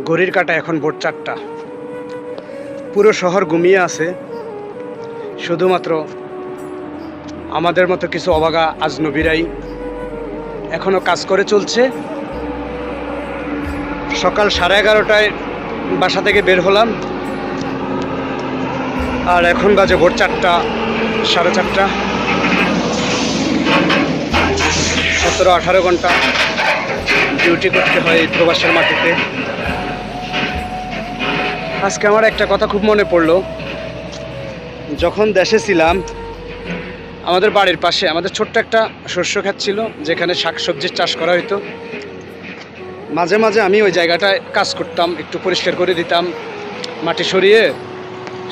ঘড়ির কাঁটা এখন ভোর 4টা। পুরো শহর ঘুমিয়ে আছে, শুধুমাত্র আমাদের মতো কিছু অবাগা আজনবীরাই এখনো কাজ করে চলছে। সকাল 11:30টায় বাসা থেকে বের হলাম, আর এখন বাজে ভোর 4টা, 4:30। 17-18 ঘন্টা ডিউটি করতে হয় এই প্রবাসের মাটিতে। আজকে আমার একটা কথা খুব মনে পড়লো। যখন দেশে ছিলাম, আমাদের বাড়ির পাশে আমাদের ছোট্ট একটা শস্য ক্ষেত ছিল, যেখানে শাকসবজির চাষ করা হতো। মাঝে মাঝে আমি ওই জায়গাটায় কাজ করতাম, একটু পরিষ্কার করে দিতাম, মাটি সরিয়ে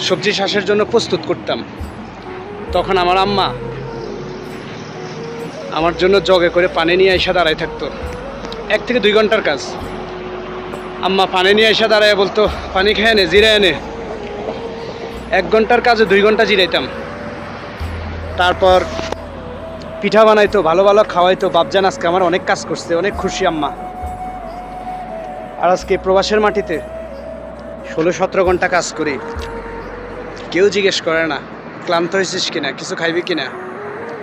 সবজি চাষের জন্য প্রস্তুত করতাম। তখন আমার আম্মা আমার জন্য জগে করে পানি নিয়ে এসে দাঁড়ায় থাকতো। 1 থেকে 2 ঘন্টার কাজ। আম্মা পানি নিয়ে এসে দাঁড়ায় বলতো, পানি খেয়ে নে, জিরে এনে। 1 ঘন্টার কাজে 2 ঘন্টা জিরাইতাম। তারপর পিঠা বানাইতো, ভালো ভালো খাওয়াইতো। বাপজান আজকে আমার অনেক কাজ করছে, অনেক খুশি আম্মা। আর আজকে প্রবাসের মাটিতে 16-17 ঘন্টা কাজ করি, কেউ জিজ্ঞেস করে না ক্লান্ত হয়েছিস কিনা, কিছু খাইবি কিনা,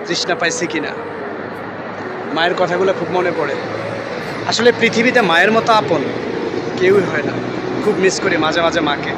তৃষ্ণা পাইছি কিনা। মায়ের কথাগুলো খুব মনে পড়ে। আসলে পৃথিবীতে মায়ের মতো আপন কেউই হয় না। খুব মিস করি মাঝে মাঝে মাকে।